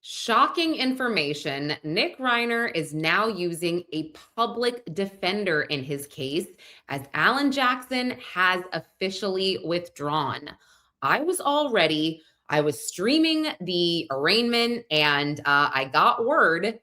Shocking information. Nick Reiner is now using a public defender in his case as Alan Jackson has officially withdrawn. I was all ready. I was streaming the arraignment and I got word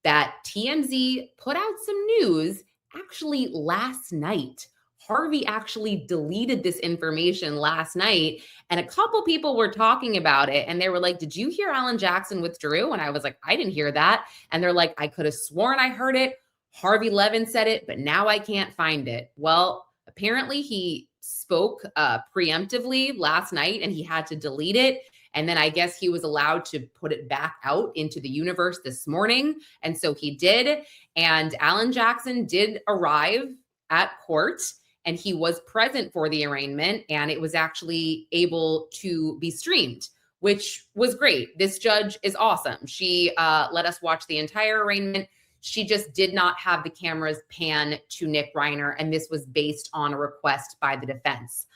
that TMZ put out some news actually last night. Harvey actually deleted this information last night, and a couple people were talking about it, and they were like, "Did you hear Alan Jackson withdrew?" And I was like, "I didn't hear that." And they're like, "I could have sworn I heard it. Harvey Levin said it, but now I can't find it." Well, apparently he spoke preemptively last night, and he had to delete it. And then I guess he was allowed to put it back out into the universe this morning. And so he did. And Alan Jackson did arrive at court and he was present for the arraignment. And it was actually able to be streamed, which was great. This judge is awesome. She let us watch the entire arraignment. She just did not have the cameras pan to Nick Reiner. And this was based on a request by the defense.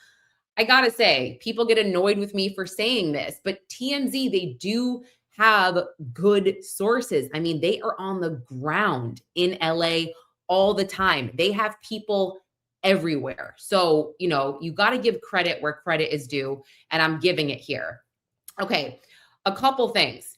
I gotta say, people get annoyed with me for saying this, but TMZ, they do have good sources. I mean, they are on the ground in LA all the time. They have people everywhere. So, you got to give credit where credit is due, and I'm giving it here. Okay, a couple things.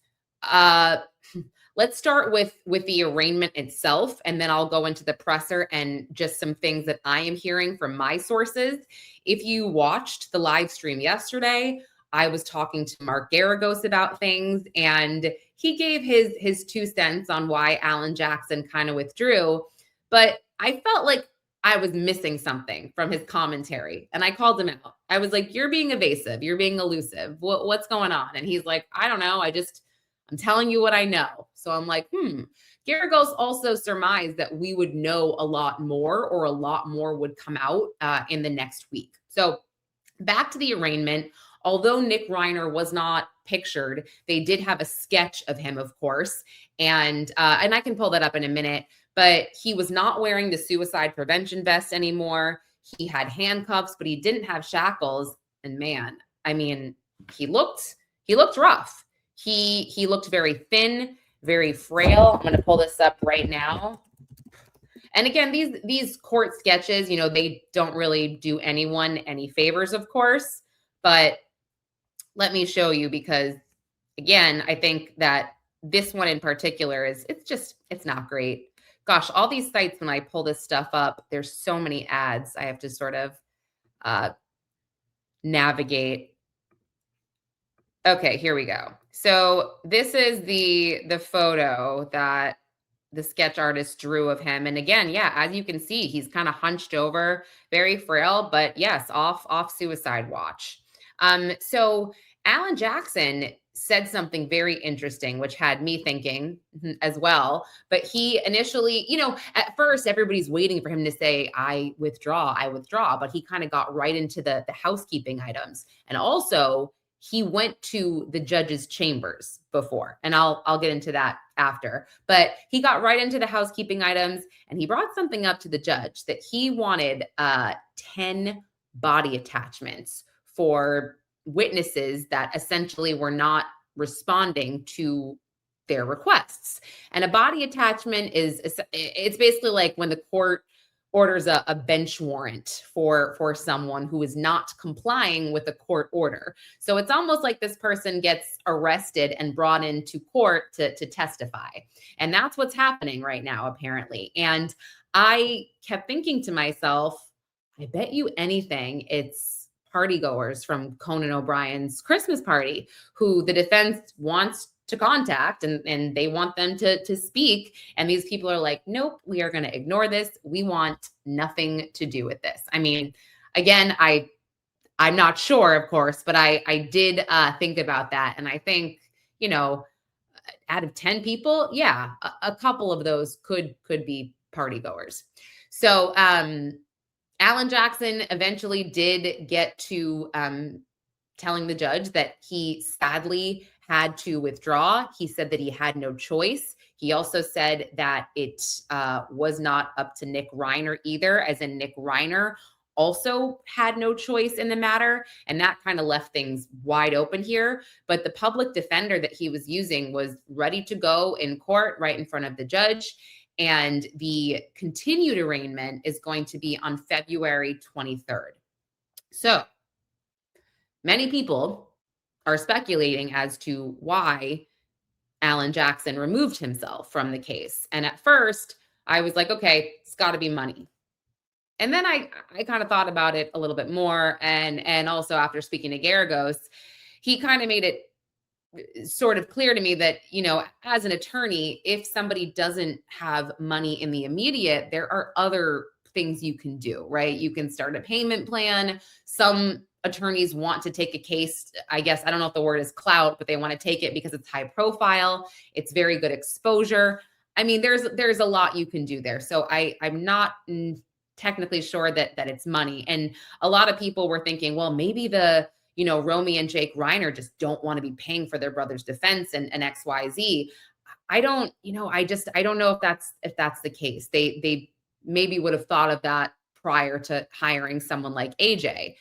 Let's start with the arraignment itself, and then I'll go into the presser and just some things that I am hearing from my sources. If you watched the live stream yesterday, I was talking to Mark Garagos about things, and he gave his 2 cents on why Alan Jackson kind of withdrew. But I felt like I was missing something from his commentary, and I called him out. I was like, "You're being evasive. You're being elusive. What's going on?" And he's like, "I don't know. I'm telling you what I know." So I'm like, Garagos also surmised that we would know a lot more, or a lot more would come out in the next week. So back to the arraignment. Although Nick Reiner was not pictured, they did have a sketch of him, of course. And I can pull that up in a minute, but he was not wearing the suicide prevention vest anymore. He had handcuffs, but he didn't have shackles. And man, I mean, he looked rough. He looked very thin, very frail. I'm going to pull this up right now. And again, these court sketches, they don't really do anyone any favors, of course. But let me show you, because again, I think that this one in particular it's not great. Gosh, all these sites, when I pull this stuff up, there's so many ads. I have to sort of navigate. Okay, here we go. So this is the photo that the sketch artist drew of him. And again, yeah, as you can see, he's kind of hunched over, very frail, but yes, off suicide watch. So Alan Jackson said something very interesting, which had me thinking as well. But he initially, at first everybody's waiting for him to say, I withdraw. But he kind of got right into the housekeeping items. And also, he went to the judge's chambers before, and I'll get into that after. But he got right into the housekeeping items, and he brought something up to the judge that he wanted 10 body attachments for witnesses that essentially were not responding to their requests. And a body attachment it's basically like when the court orders a bench warrant for someone who is not complying with a court order. So it's almost like this person gets arrested and brought into court to testify. And that's what's happening right now, apparently. And I kept thinking to myself, I bet you anything it's partygoers from Conan O'Brien's Christmas party who the defense wants to contact, and they want them to speak. And these people are like, nope, we are going to ignore this. We want nothing to do with this. I mean, again, I'm not sure, of course, but I did think about that. And I think, out of 10 people, yeah, a couple of those could be partygoers. So Alan Jackson eventually did get to telling the judge that he sadly had to withdraw. He said that he had no choice. He also said that it was not up to Nick Reiner either, as in Nick Reiner also had no choice in the matter, and that kind of left things wide open here. But the public defender that he was using was ready to go in court right in front of the judge. And the continued arraignment is going to be on February 23rd. So many people are speculating as to why Alan Jackson removed himself from the case. And at first, I was like, okay, it's got to be money. And then I kind of thought about it a little bit more. And also after speaking to Garagos, he kind of made it sort of clear to me that, as an attorney, if somebody doesn't have money in the immediate, there are other things you can do, right? You can start a payment plan. Some attorneys want to take a case, I guess, I don't know if the word is clout, but they want to take it because it's high profile. It's very good exposure. I mean, there's a lot you can do there. So I'm not technically sure that it's money. And a lot of people were thinking, well, maybe Romy and Jake Reiner just don't want to be paying for their brother's defense and XYZ. I don't know if that's the case. They maybe would have thought of that prior to hiring someone like AJ.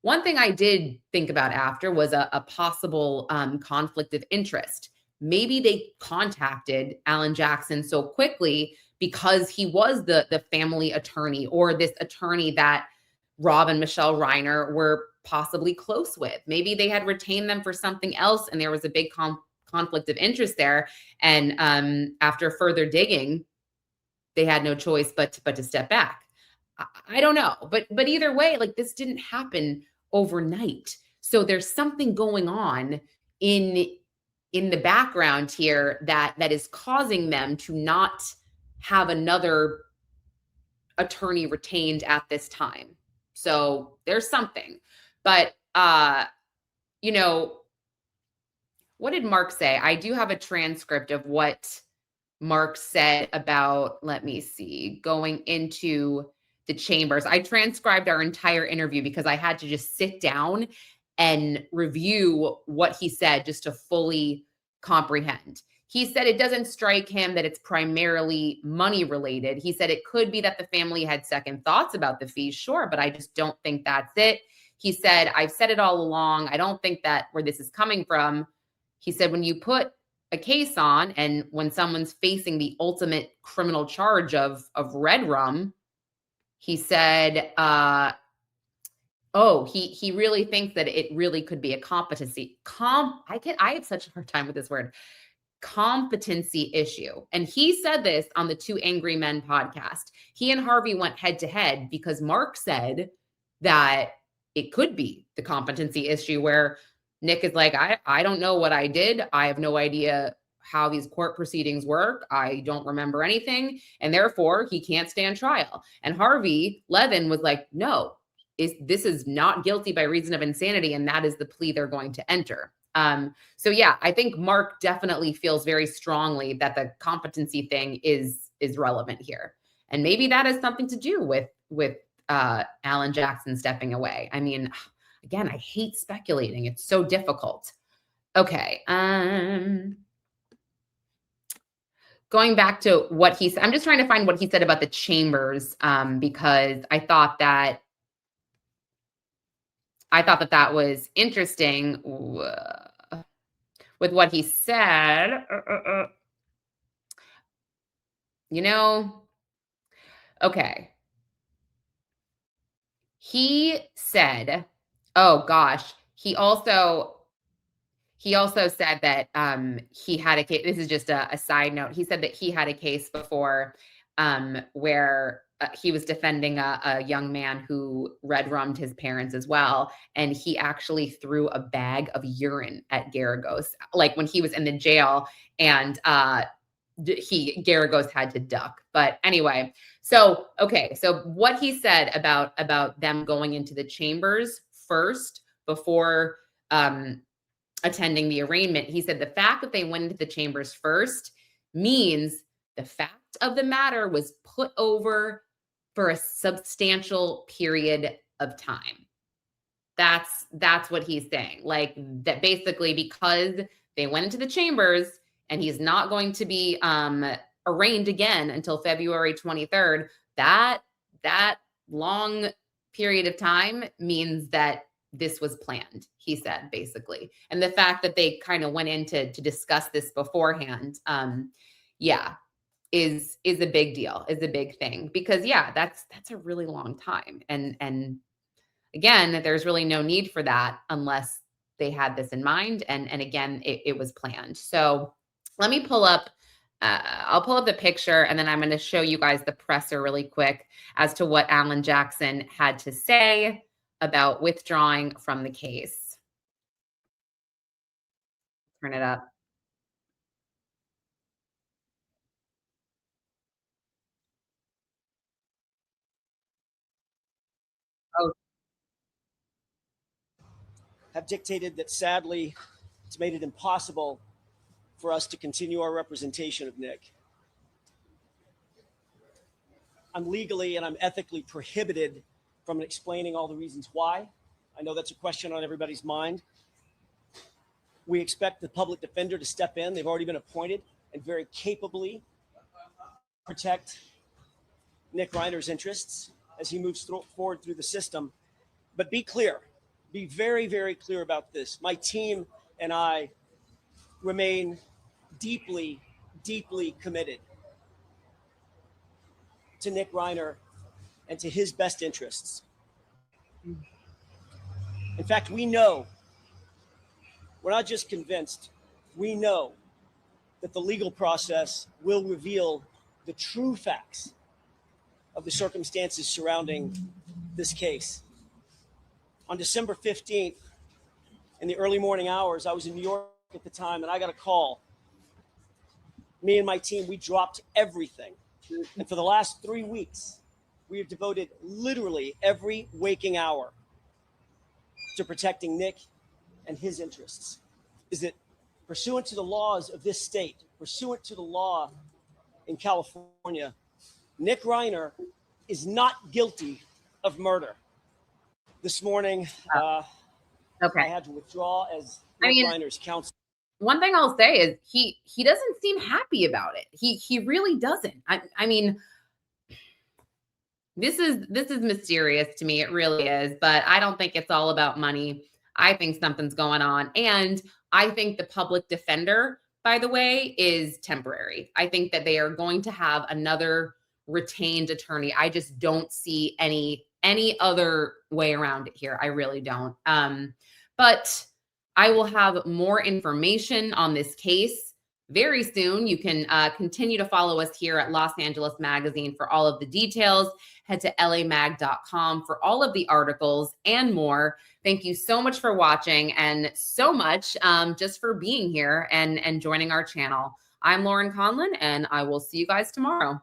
One thing I did think about after was a possible conflict of interest. Maybe they contacted Alan Jackson so quickly because he was the family attorney, or this attorney that Rob and Michelle Reiner were possibly close with. Maybe they had retained them for something else and there was a big conflict of interest there. And after further digging, they had no choice but to step back. I don't know, but either way, like, this didn't happen overnight. So there's something going on in the background here that is causing them to not have another attorney retained at this time. So there's something. But what did Mark say? I do have a transcript of what Mark said about, let me see, going into the chambers. I transcribed our entire interview because I had to just sit down and review what he said just to fully comprehend. He said it doesn't strike him that it's primarily money related. He said it could be that the family had second thoughts about the fees, sure, but I just don't think that's it. He said, I've said it all along. I don't think that where this is coming from. He said, when you put a case on and when someone's facing the ultimate criminal charge of red rum, he said, he really thinks that it really could be a competency. I have such a hard time with this word. Competency issue. And he said this on the Two Angry Men podcast. He and Harvey went head to head because Mark said that it could be the competency issue where Nick is like, I don't know what I did. I have no idea how these court proceedings work. I don't remember anything. And therefore he can't stand trial. And Harvey Levin was like, no, this is not guilty by reason of insanity. And that is the plea they're going to enter. So yeah, I think Mark definitely feels very strongly that the competency thing is relevant here. And maybe that has something to do with Alan Jackson stepping away. I mean, again, I hate speculating. It's so difficult. Okay. Going back to what he said, I'm just trying to find what he said about the chambers, because I thought that was interesting with what he said. Okay. He said, oh gosh, he also said that he had a case. This is just a side note. He said that he had a case before where he was defending a young man who red rummed his parents as well. And he actually threw a bag of urine at Garagos, like when he was in the jail, and Garagos had to duck. But anyway, so what he said about them going into the chambers first before attending the arraignment, he said the fact that they went into the chambers first means the fact of the matter was put over for a substantial period of time. That's what he's saying. Like, that basically because they went into the chambers and he's not going to be arraigned again until February 23rd, that long period of time means that this was planned, he said, basically. And the fact that they kind of went in to discuss this beforehand, yeah, is a big deal, is a big thing. Because yeah, that's a really long time. And again, there's really no need for that unless they had this in mind. And again, it was planned. So let me pull up, I'll pull up the picture and then I'm going to show you guys the presser really quick as to what Alan Jackson had to say about withdrawing from the case. Turn it up. Oh, have dictated that sadly it's made it impossible for us to continue our representation of Nick. I'm legally and I'm ethically prohibited from explaining all the reasons why. I know that's a question on everybody's mind. We expect the public defender to step in. They've already been appointed and very capably protect Nick Reiner's interests as he moves forward through the system. But be clear, be very, very clear about this. My team and I remain deeply, deeply committed to Nick Reiner and to his best interests. In fact, we know, we're not just convinced, we know that the legal process will reveal the true facts of the circumstances surrounding this case. On December 15th, in the early morning hours, I was in New York at the time, and I got a call. Me and my team, we dropped everything. And for the last 3 weeks, we have devoted literally every waking hour to protecting Nick and his interests. Is that pursuant to the laws of this state, pursuant to the law in California, Nick Reiner is not guilty of murder. This morning, okay. I had to withdraw as Nick Reiner's counsel. One thing I'll say is he doesn't seem happy about it. He really doesn't. I mean, this is mysterious to me. It really is. But I don't think it's all about money. I think something's going on. And I think the public defender, by the way, is temporary. I think that they are going to have another retained attorney. I just don't see any other way around it here. I really don't. But I will have more information on this case very soon. You can continue to follow us here at Los Angeles Magazine for all of the details. Head to lamag.com for all of the articles and more. Thank you so much for watching and so much just for being here and joining our channel. I'm Lauren Conlon, and I will see you guys tomorrow.